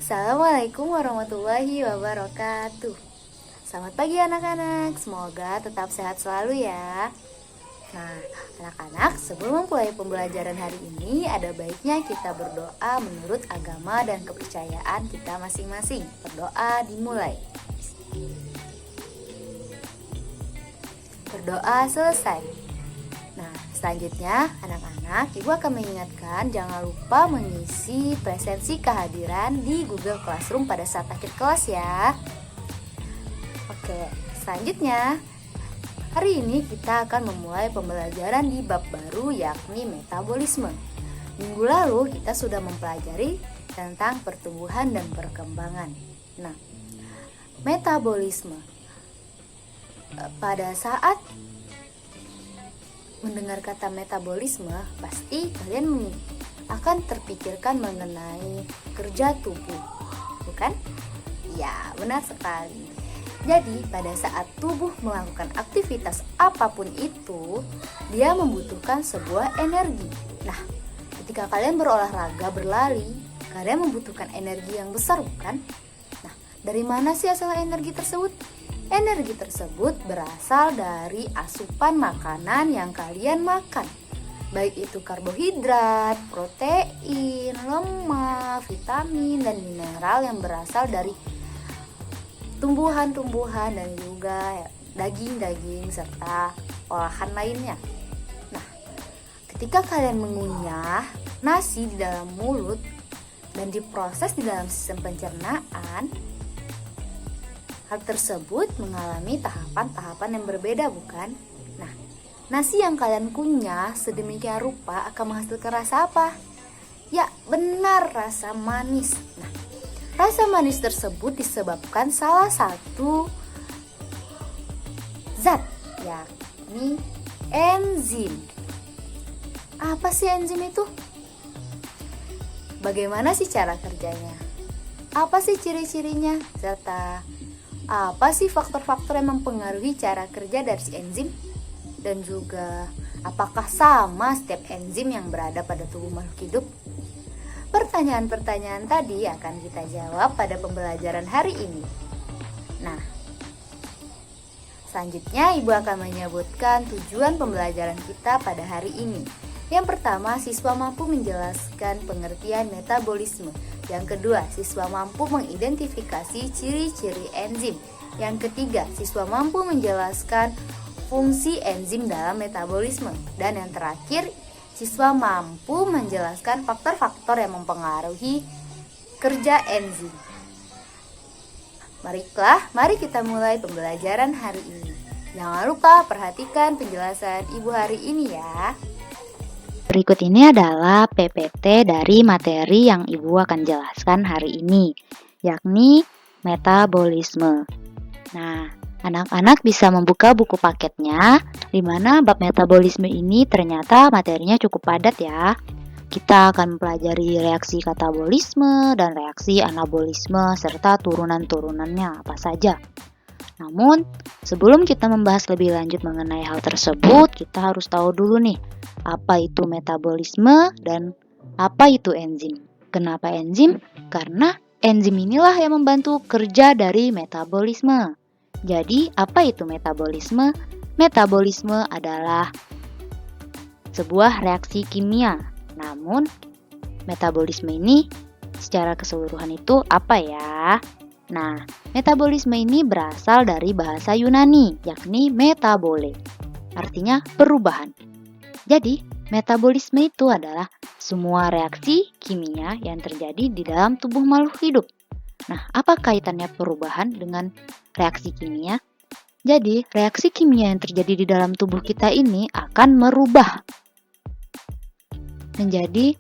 Assalamualaikum warahmatullahi wabarakatuh. Selamat pagi anak-anak, semoga tetap sehat selalu ya. Nah, anak-anak, sebelum memulai pembelajaran hari ini, ada baiknya kita berdoa menurut agama dan kepercayaan kita masing-masing. Berdoa dimulai. Berdoa selesai. Nah, selanjutnya anak-anak, Ibu akan mengingatkan jangan lupa mengisi presensi kehadiran di Google Classroom pada saat akhir kelas ya. Oke, selanjutnya hari ini kita akan memulai pembelajaran di bab baru yakni metabolisme. Minggu lalu kita sudah mempelajari tentang pertumbuhan dan perkembangan. Nah, metabolisme. Pada saat mendengar kata metabolisme, pasti kalian akan terpikirkan mengenai kerja tubuh, bukan? Ya, benar sekali. Jadi, pada saat tubuh melakukan aktivitas apapun itu, dia membutuhkan sebuah energi. Nah, ketika kalian berolahraga, berlari, kalian membutuhkan energi yang besar, bukan? Nah, dari mana sih asal energi tersebut? Energi tersebut berasal dari asupan makanan yang kalian makan, baik itu karbohidrat, protein, lemak, vitamin, dan mineral yang berasal dari tumbuhan-tumbuhan dan juga daging-daging serta olahan lainnya. Nah, ketika kalian mengunyah nasi di dalam mulut dan diproses di dalam sistem pencernaan, hal tersebut mengalami tahapan-tahapan yang berbeda, bukan? Nah, nasi yang kalian kunyah sedemikian rupa akan menghasilkan rasa apa? Ya, benar, rasa manis. Nah, rasa manis tersebut disebabkan salah satu zat, yakni enzim. Apa sih enzim itu? Bagaimana sih cara kerjanya? Apa sih ciri-cirinya? Serta apa sih faktor-faktor yang mempengaruhi cara kerja dari si enzim? Dan juga apakah sama setiap enzim yang berada pada tubuh makhluk hidup? Pertanyaan-pertanyaan tadi akan kita jawab pada pembelajaran hari ini. Nah, selanjutnya Ibu akan menyebutkan tujuan pembelajaran kita pada hari ini. Yang pertama, siswa mampu menjelaskan pengertian metabolisme. Yang kedua, siswa mampu mengidentifikasi ciri-ciri enzim. Yang ketiga, siswa mampu menjelaskan fungsi enzim dalam metabolisme. Dan yang terakhir, siswa mampu menjelaskan faktor-faktor yang mempengaruhi kerja enzim. Mari kita mulai pembelajaran hari ini. Jangan lupa perhatikan penjelasan Ibu hari ini ya. Berikut ini adalah PPT dari materi yang Ibu akan jelaskan hari ini, yakni metabolisme. Nah, anak-anak bisa membuka buku paketnya, di mana bab metabolisme ini ternyata materinya cukup padat ya. Kita akan mempelajari reaksi katabolisme dan reaksi anabolisme serta turunan-turunannya apa saja. Namun, sebelum kita membahas lebih lanjut mengenai hal tersebut, kita harus tahu dulu nih, apa itu metabolisme dan apa itu enzim. Kenapa enzim? Karena enzim inilah yang membantu kerja dari metabolisme. Jadi, apa itu metabolisme? Metabolisme adalah sebuah reaksi kimia. Namun, metabolisme ini secara keseluruhan itu apa ya? Nah, metabolisme ini berasal dari bahasa Yunani, yakni metabole. Artinya perubahan. Jadi, metabolisme itu adalah semua reaksi kimia yang terjadi di dalam tubuh makhluk hidup. Nah, apa kaitannya perubahan dengan reaksi kimia? Jadi, reaksi kimia yang terjadi di dalam tubuh kita ini akan merubah menjadi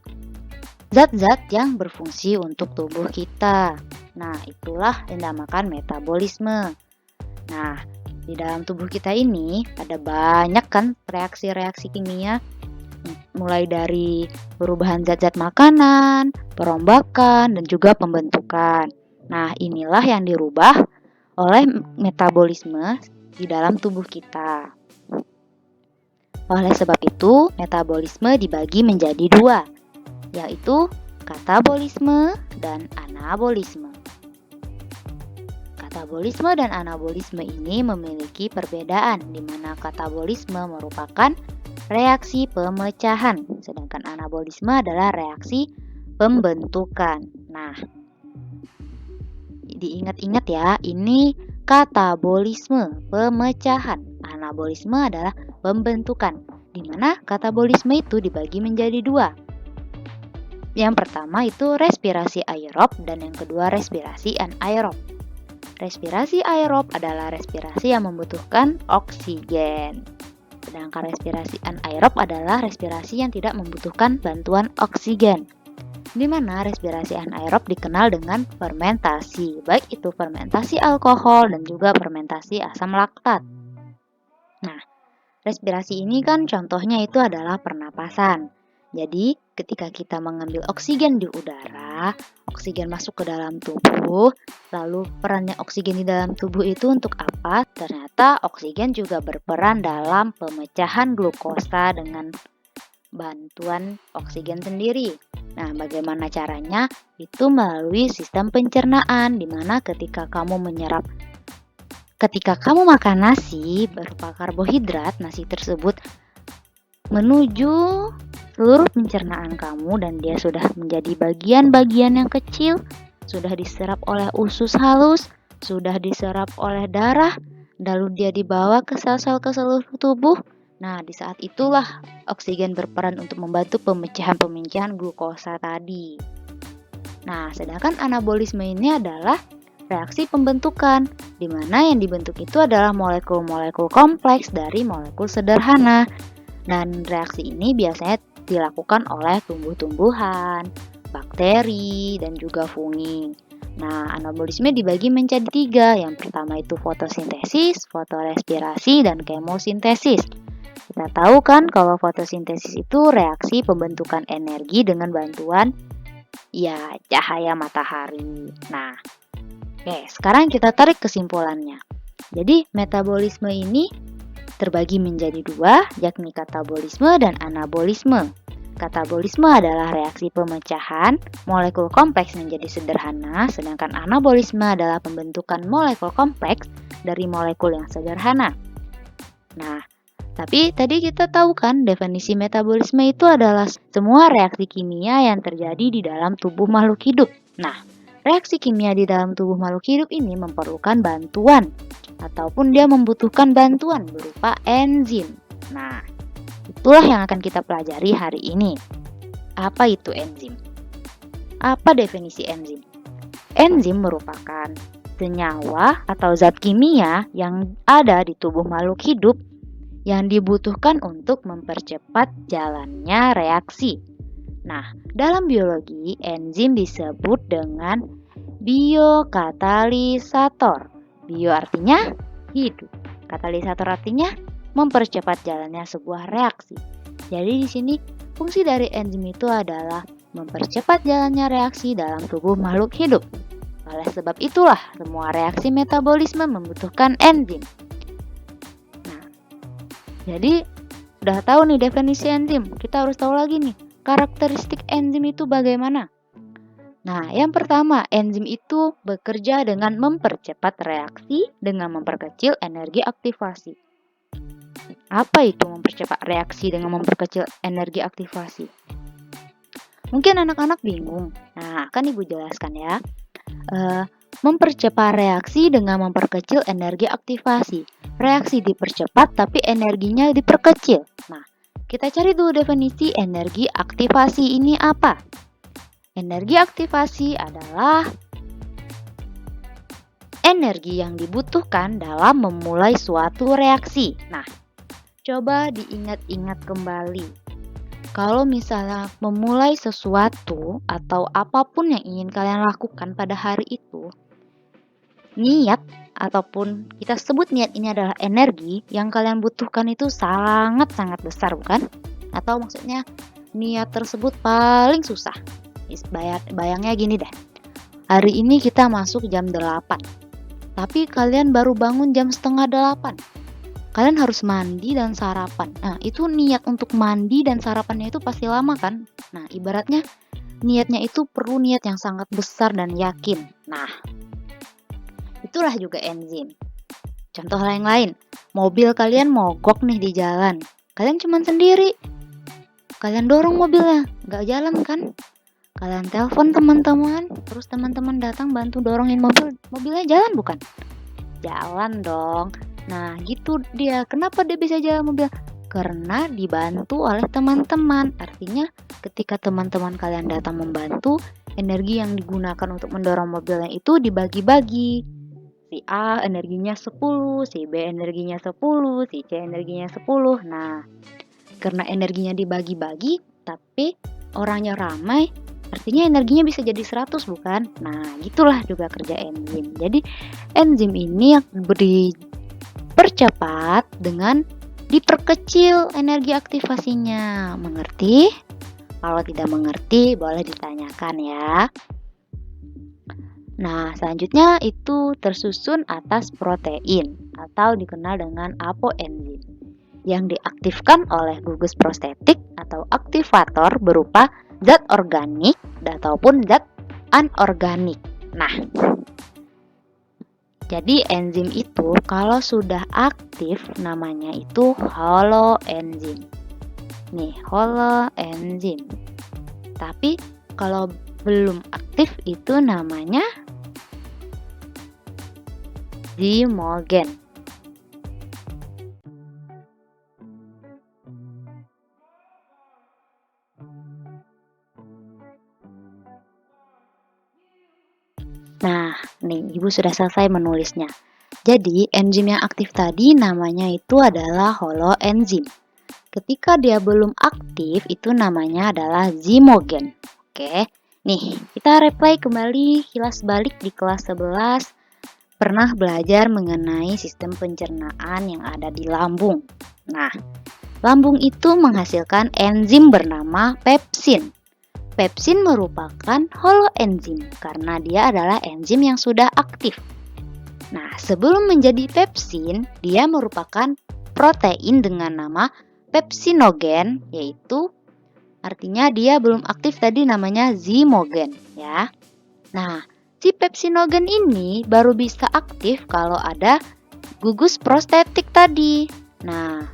zat-zat yang berfungsi untuk tubuh kita. Nah, itulah yang dinamakan metabolisme. Nah, di dalam tubuh kita ini ada banyak kan reaksi-reaksi kimia, mulai dari perubahan zat-zat makanan, perombakan, dan juga pembentukan. Nah, inilah yang dirubah oleh metabolisme di dalam tubuh kita. Oleh sebab itu, metabolisme dibagi menjadi dua, yaitu katabolisme dan anabolisme. anabolisme. Katabolisme dan anabolisme ini memiliki perbedaan, di mana katabolisme merupakan reaksi pemecahan, sedangkan anabolisme adalah reaksi pembentukan. Nah, diingat-ingat ya, ini katabolisme, pemecahan. Anabolisme adalah pembentukan, di mana katabolisme itu dibagi menjadi dua. Yang pertama itu respirasi aerob dan yang kedua respirasi anaerob. Respirasi aerob adalah respirasi yang membutuhkan oksigen. Sedangkan respirasi anaerob adalah respirasi yang tidak membutuhkan bantuan oksigen. Di mana respirasi anaerob dikenal dengan fermentasi, baik itu fermentasi alkohol dan juga fermentasi asam laktat. Nah, respirasi ini kan contohnya itu adalah pernapasan. Jadi, ketika kita mengambil oksigen di udara, oksigen masuk ke dalam tubuh, lalu perannya oksigen di dalam tubuh itu untuk apa? Ternyata oksigen juga berperan dalam pemecahan glukosa dengan bantuan oksigen sendiri. Nah, bagaimana caranya? Itu melalui sistem pencernaan, di mana ketika kamu makan nasi berupa karbohidrat, nasi tersebut menuju seluruh pencernaan kamu dan dia sudah menjadi bagian-bagian yang kecil, sudah diserap oleh usus halus, sudah diserap oleh darah, lalu dia dibawa ke sel-sel ke seluruh tubuh. Nah, di saat itulah oksigen berperan untuk membantu pemecahan glukosa tadi. Nah, sedangkan anabolisme ini adalah reaksi pembentukan, di mana yang dibentuk itu adalah molekul-molekul kompleks dari molekul sederhana. Dan reaksi ini biasanya dilakukan oleh tumbuh-tumbuhan, bakteri, dan juga fungi. Nah, anabolisme dibagi menjadi tiga. Yang pertama itu fotosintesis, fotorespirasi, dan kemosintesis. Kita tahu kan kalau fotosintesis itu reaksi pembentukan energi dengan bantuan cahaya matahari. Nah, oke, sekarang kita tarik kesimpulannya. Jadi, metabolisme ini terbagi menjadi dua, yakni katabolisme dan anabolisme. Katabolisme adalah reaksi pemecahan molekul kompleks menjadi sederhana, sedangkan anabolisme adalah pembentukan molekul kompleks dari molekul yang sederhana. Nah, tapi tadi kita tahu kan definisi metabolisme itu adalah semua reaksi kimia yang terjadi di dalam tubuh makhluk hidup. Nah, reaksi kimia di dalam tubuh makhluk hidup ini memerlukan bantuan ataupun dia membutuhkan bantuan berupa enzim. Nah, itulah yang akan kita pelajari hari ini. Apa itu enzim? Apa definisi enzim? Enzim merupakan senyawa atau zat kimia yang ada di tubuh makhluk hidup yang dibutuhkan untuk mempercepat jalannya reaksi. Nah, dalam biologi, enzim disebut dengan biokatalisator. Bio artinya hidup. Katalisator artinya mempercepat jalannya sebuah reaksi. Jadi di sini fungsi dari enzim itu adalah mempercepat jalannya reaksi dalam tubuh makhluk hidup. Oleh sebab itulah semua reaksi metabolisme membutuhkan enzim. Nah, jadi udah tahu nih definisi enzim. Kita harus tahu lagi nih karakteristik enzim itu bagaimana. Nah, yang pertama, enzim itu bekerja dengan mempercepat reaksi dengan memperkecil energi aktivasi. Apa itu mempercepat reaksi dengan memperkecil energi aktivasi? Mungkin anak-anak bingung. Nah, akan Ibu jelaskan ya. Mempercepat reaksi dengan memperkecil energi aktivasi. Reaksi dipercepat tapi energinya diperkecil. Nah, kita cari dulu definisi energi aktivasi ini apa? Energi aktivasi adalah energi yang dibutuhkan dalam memulai suatu reaksi. Nah, coba diingat-ingat kembali. Kalau misalnya memulai sesuatu atau apapun yang ingin kalian lakukan pada hari itu, niat ataupun kita sebut niat ini adalah energi yang kalian butuhkan itu sangat-sangat besar, bukan? Atau maksudnya niat tersebut paling susah. Bayangnya gini deh, hari ini kita masuk jam 8, tapi kalian baru bangun jam setengah 8. Kalian harus mandi dan sarapan. Nah, itu niat untuk mandi dan sarapannya itu pasti lama kan? Nah, ibaratnya niatnya itu perlu niat yang sangat besar dan yakin. Nah, itulah juga enzim. Contoh lain, mobil kalian mogok nih di jalan. Kalian cuma sendiri. Kalian dorong mobilnya, nggak jalan kan? Kalian telepon teman-teman, terus teman-teman datang bantu dorongin mobilnya jalan bukan? Jalan dong. Nah, gitu dia. Kenapa dia bisa jalan mobil? Karena dibantu oleh teman-teman. Artinya, ketika teman-teman kalian datang membantu, energi yang digunakan untuk mendorong mobilnya itu dibagi-bagi. Si A energinya 10, si B energinya 10, si C energinya 10. Nah, karena energinya dibagi-bagi, tapi orangnya ramai, artinya energinya bisa jadi 100 bukan? Nah, gitulah juga kerja enzim. Jadi, enzim ini dipercepat dengan diperkecil energi aktivasinya. Mengerti? Kalau tidak mengerti, boleh ditanyakan ya. Nah, selanjutnya itu tersusun atas protein atau dikenal dengan apoenzim yang diaktifkan oleh gugus prostetik atau aktivator berupa zat organik ataupun zat anorganik. Nah, jadi enzim itu kalau sudah aktif namanya itu holoenzim. Nih, holoenzim. Tapi kalau belum aktif itu namanya zimogen. Nah, nih Ibu sudah selesai menulisnya. Jadi, enzim yang aktif tadi namanya itu adalah holoenzim. Ketika dia belum aktif, itu namanya adalah zimogen. Oke, nih kita replay kembali kilas balik di kelas 11. Pernah belajar mengenai sistem pencernaan yang ada di lambung. Nah, lambung itu menghasilkan enzim bernama pepsin. Pepsin merupakan holoenzim karena dia adalah enzim yang sudah aktif. Nah, sebelum menjadi pepsin, dia merupakan protein dengan nama pepsinogen, yaitu artinya dia belum aktif tadi namanya zimogen ya. Nah, si pepsinogen ini baru bisa aktif kalau ada gugus prostetik tadi. Nah,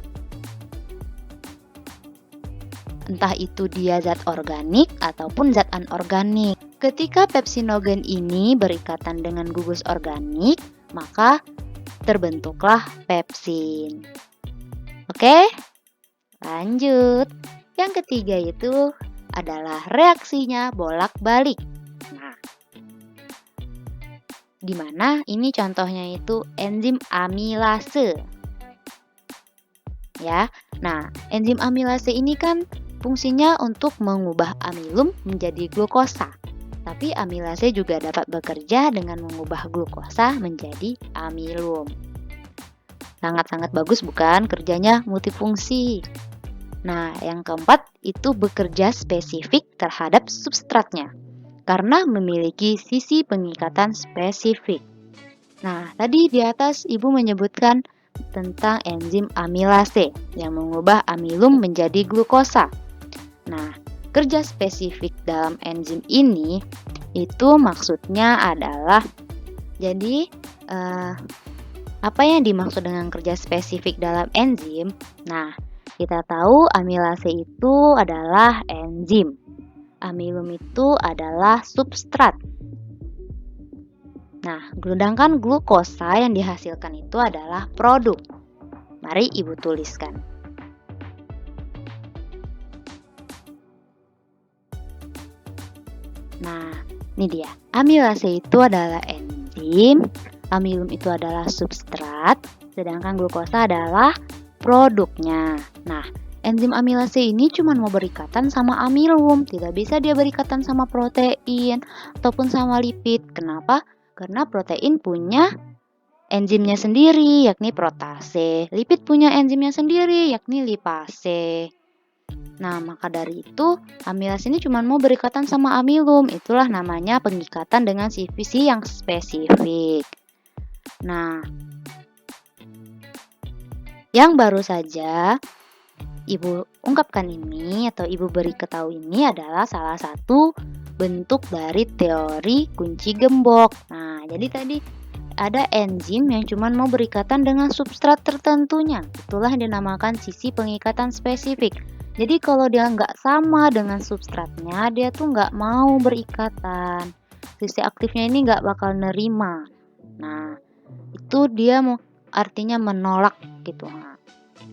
entah itu dia zat organik ataupun zat anorganik. Ketika pepsinogen ini berikatan dengan gugus organik, maka terbentuklah pepsin. Oke, lanjut. Yang ketiga itu adalah reaksinya bolak-balik. Nah, di mana ini contohnya itu enzim amilase. Ya. Nah, enzim amilase ini kan fungsinya untuk mengubah amilum menjadi glukosa. Tapi amilase juga dapat bekerja dengan mengubah glukosa menjadi amilum. Sangat-sangat bagus bukan? Kerjanya multifungsi. Nah, yang keempat itu bekerja spesifik terhadap substratnya karena memiliki sisi pengikatan spesifik. Nah, tadi di atas Ibu menyebutkan tentang enzim amilase yang mengubah amilum menjadi glukosa. Nah, kerja spesifik dalam enzim ini itu maksudnya adalah jadi apa yang dimaksud dengan kerja spesifik dalam enzim? Nah, kita tahu amilase itu adalah enzim. Amilum itu adalah substrat. Nah, sedangkan glukosa yang dihasilkan itu adalah produk. Mari Ibu tuliskan. Nah, ini dia. Amilase itu adalah enzim, amilum itu adalah substrat, sedangkan glukosa adalah produknya. Nah, enzim amilase ini cuma mau berikatan sama amilum, tidak bisa dia berikatan sama protein ataupun sama lipid. Kenapa? Karena protein punya enzimnya sendiri, yakni protase. Lipid punya enzimnya sendiri, yakni lipase. Nah, maka dari itu, amilase ini cuma mau berikatan sama amilum. Itulah namanya pengikatan dengan sifat yang spesifik. Nah, yang baru saja ibu ungkapkan ini atau ibu beri ketahu ini adalah salah satu bentuk dari teori kunci gembok. Nah, jadi tadi ada enzim yang cuma mau berikatan dengan substrat tertentunya. Itulah yang dinamakan sisi pengikatan spesifik. Jadi kalau dia nggak sama dengan substratnya, dia tuh nggak mau berikatan. Sisi aktifnya ini nggak bakal nerima. Nah, itu dia artinya menolak gitu. Nah,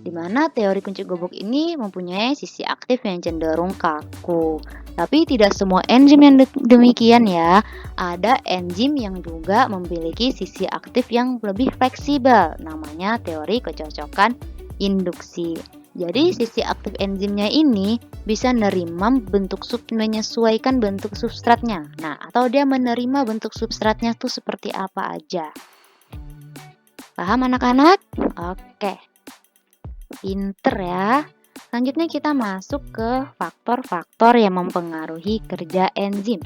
dimana teori kunci gembok ini mempunyai sisi aktif yang cenderung kaku. Tapi tidak semua enzim yang demikian ya. Ada enzim yang juga memiliki sisi aktif yang lebih fleksibel. Namanya teori kecocokan induksi. Jadi sisi aktif enzimnya ini bisa menyesuaikan bentuk substratnya. Nah, atau dia menerima bentuk substratnya tuh seperti apa aja. Paham anak-anak? Oke. Pinter ya. Selanjutnya kita masuk ke faktor-faktor yang mempengaruhi kerja enzim.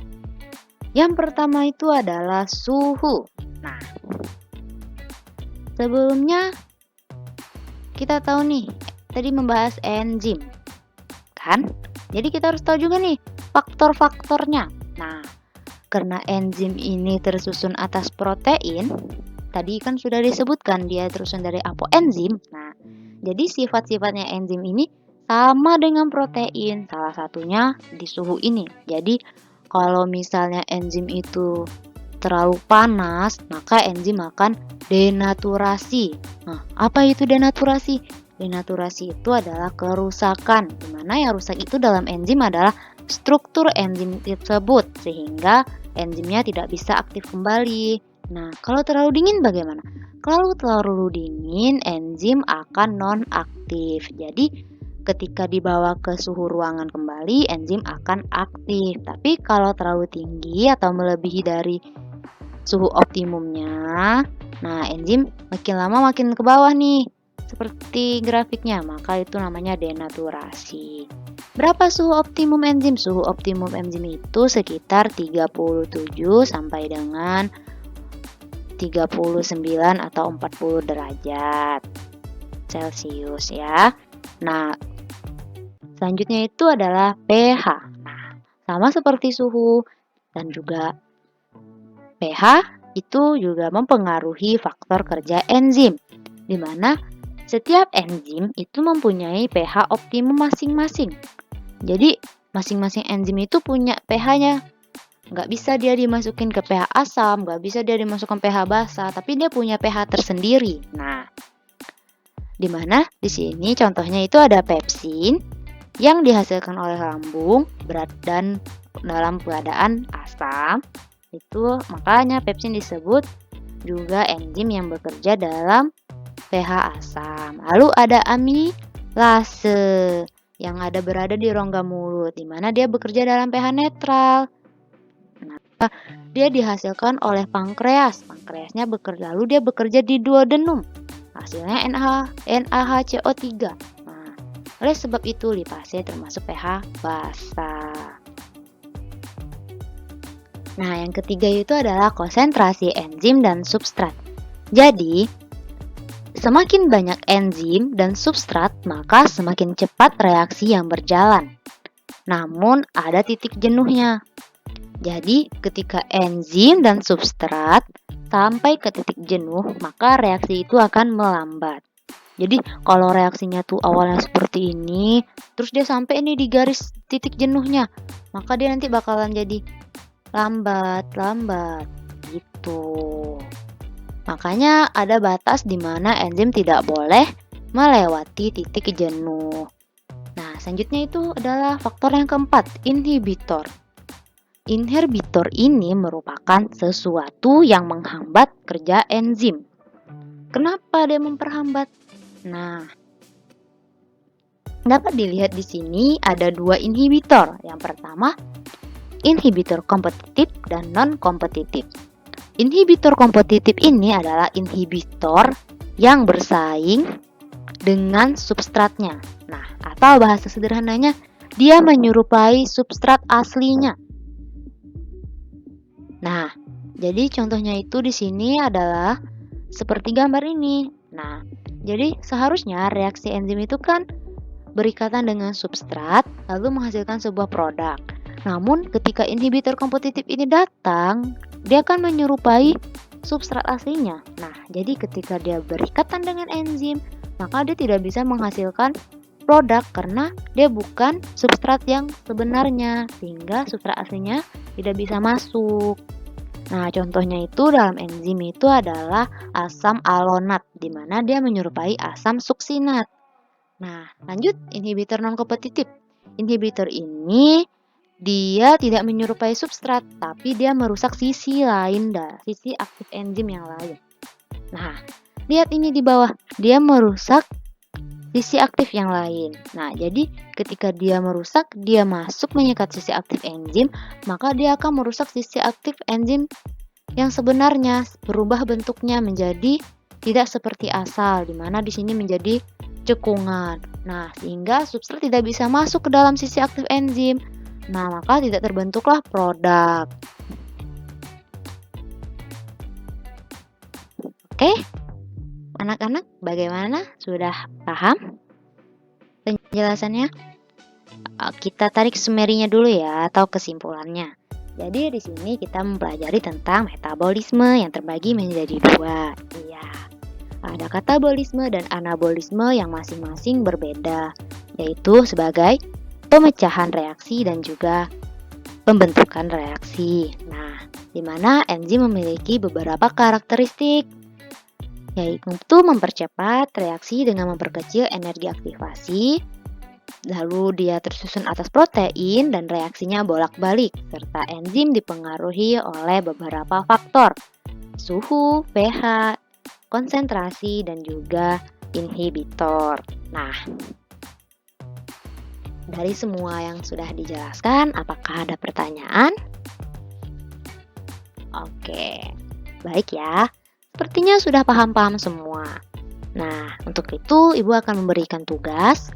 Yang pertama itu adalah suhu. Nah, sebelumnya kita tahu nih, tadi membahas enzim, kan? Jadi kita harus tahu juga nih faktor-faktornya. Nah, karena enzim ini tersusun atas protein, tadi kan sudah disebutkan dia tersusun dari apoenzim. Nah, jadi sifat-sifatnya enzim ini sama dengan protein, salah satunya di suhu ini. Jadi kalau misalnya enzim itu terlalu panas, maka enzim akan denaturasi. Nah, apa itu denaturasi? Denaturasi itu adalah kerusakan, di mana yang rusak itu dalam enzim adalah struktur enzim tersebut, sehingga enzimnya tidak bisa aktif kembali. Nah, kalau terlalu dingin bagaimana? Kalau terlalu dingin, enzim akan non-aktif. Jadi, ketika dibawa ke suhu ruangan kembali, enzim akan aktif. Tapi kalau terlalu tinggi atau melebihi dari suhu optimumnya, nah enzim makin lama makin ke bawah nih. Seperti grafiknya, maka itu namanya denaturasi. Berapa suhu optimum enzim? Suhu optimum enzim itu sekitar 37 sampai dengan 39 atau 40 derajat Celcius ya. Nah, selanjutnya itu adalah pH. Nah, sama seperti suhu dan juga pH itu juga mempengaruhi faktor kerja enzim, di mana setiap enzim itu mempunyai pH optimum masing-masing. Jadi, masing-masing enzim itu punya pH-nya. Nggak bisa dia dimasukin ke pH asam, nggak bisa dia dimasukkan pH basa, tapi dia punya pH tersendiri. Nah, di mana di sini contohnya itu ada pepsin yang dihasilkan oleh lambung berat dan dalam keadaan asam. Itu makanya pepsin disebut juga enzim yang bekerja dalam pH asam. Lalu ada amilase yang berada di rongga mulut, di mana dia bekerja dalam pH netral. Nah, dia dihasilkan oleh pankreas. Pankreasnya bekerja, lalu dia bekerja di duodenum. Hasilnya NaHCO3. Nah, oleh sebab itu lipase termasuk pH basa. Nah, yang ketiga itu adalah konsentrasi enzim dan substrat. Jadi, semakin banyak enzim dan substrat, maka semakin cepat reaksi yang berjalan. Namun, ada titik jenuhnya. Jadi, ketika enzim dan substrat sampai ke titik jenuh, maka reaksi itu akan melambat. Jadi, kalau reaksinya tuh awalnya seperti ini, terus dia sampai ini di garis titik jenuhnya, maka dia nanti bakalan jadi lambat gitu. Makanya ada batas di mana enzim tidak boleh melewati titik jenuh. Nah, selanjutnya itu adalah faktor yang keempat, inhibitor. Inhibitor ini merupakan sesuatu yang menghambat kerja enzim. Kenapa dia memperhambat? Nah, dapat dilihat di sini ada dua inhibitor. Yang pertama, inhibitor kompetitif dan non-kompetitif. Inhibitor kompetitif ini adalah inhibitor yang bersaing dengan substratnya. Nah, atau bahasa sederhananya, dia menyerupai substrat aslinya. Nah, jadi contohnya itu di sini adalah seperti gambar ini. Nah, jadi seharusnya reaksi enzim itu kan berikatan dengan substrat lalu menghasilkan sebuah produk. Namun ketika inhibitor kompetitif ini datang, dia akan menyerupai substrat aslinya. Nah, jadi ketika dia berikatan dengan enzim, maka dia tidak bisa menghasilkan produk karena dia bukan substrat yang sebenarnya, sehingga substrat aslinya tidak bisa masuk. Nah, contohnya itu dalam enzim itu adalah asam alonat, di mana dia menyerupai asam suksinat. Nah, lanjut inhibitor non-kompetitif. Inhibitor ini dia tidak menyerupai substrat, tapi dia merusak sisi lain, sisi aktif enzim yang lain. Nah, lihat ini di bawah, dia merusak sisi aktif yang lain. Nah, jadi ketika dia merusak, dia masuk menyekat sisi aktif enzim, maka dia akan merusak sisi aktif enzim yang sebenarnya, berubah bentuknya menjadi tidak seperti asal, di mana di sini menjadi cekungan. Nah, sehingga substrat tidak bisa masuk ke dalam sisi aktif enzim. Nah, maka tidak terbentuklah produk. Oke? Anak-anak, bagaimana? Sudah paham penjelasannya? Kita tarik sumerinya dulu ya, atau kesimpulannya. Jadi di sini kita mempelajari tentang metabolisme yang terbagi menjadi dua. Iya, ada katabolisme dan anabolisme yang masing-masing berbeda, yaitu sebagai pemecahan reaksi dan juga pembentukan reaksi. Nah, di mana enzim memiliki beberapa karakteristik, yaitu mempercepat reaksi dengan memperkecil energi aktivasi, lalu dia tersusun atas protein dan reaksinya bolak-balik, serta enzim dipengaruhi oleh beberapa faktor, suhu, pH, konsentrasi, dan juga inhibitor. Nah, dari semua yang sudah dijelaskan, apakah ada pertanyaan? Oke, baik ya. Sepertinya sudah paham-paham semua. Nah, untuk itu Ibu akan memberikan tugas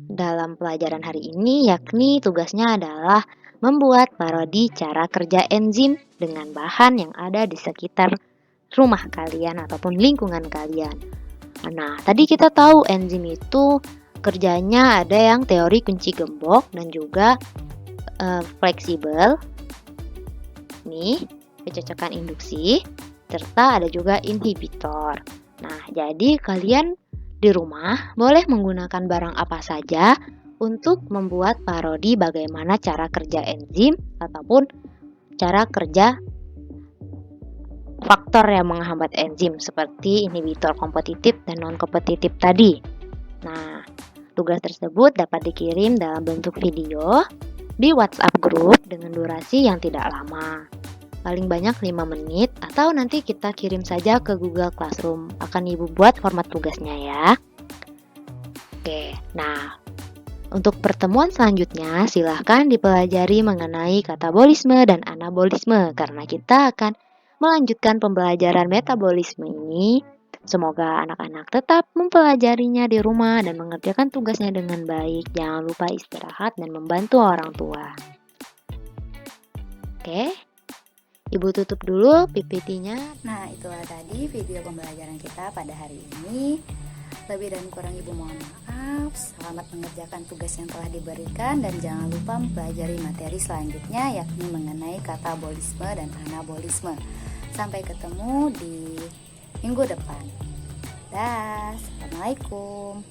dalam pelajaran hari ini, yakni tugasnya adalah membuat parodi cara kerja enzim dengan bahan yang ada di sekitar rumah kalian ataupun lingkungan kalian. Nah, tadi kita tahu enzim itu kerjanya ada yang teori kunci gembok dan juga fleksibel. Nih, kecocokan induksi, serta ada juga inhibitor. Nah, jadi kalian di rumah boleh menggunakan barang apa saja untuk membuat parodi bagaimana cara kerja enzim ataupun cara kerja faktor yang menghambat enzim seperti inhibitor kompetitif dan non-kompetitif tadi. Nah, tugas tersebut dapat dikirim dalam bentuk video di WhatsApp group dengan durasi yang tidak lama. Paling banyak 5 menit atau nanti kita kirim saja ke Google Classroom. Akan Ibu buat format tugasnya ya. Oke, nah untuk pertemuan selanjutnya silahkan dipelajari mengenai katabolisme dan anabolisme karena kita akan melanjutkan pembelajaran metabolisme ini. Semoga anak-anak tetap mempelajarinya di rumah dan mengerjakan tugasnya dengan baik. Jangan lupa istirahat dan membantu orang tua. Oke, Ibu tutup dulu PPT-nya. Nah, itulah tadi video pembelajaran kita pada hari ini. Lebih dan kurang Ibu mohon maaf. Selamat mengerjakan tugas yang telah diberikan dan jangan lupa mempelajari materi selanjutnya yakni mengenai katabolisme dan anabolisme. Sampai ketemu di minggu depan. Dah, assalamualaikum.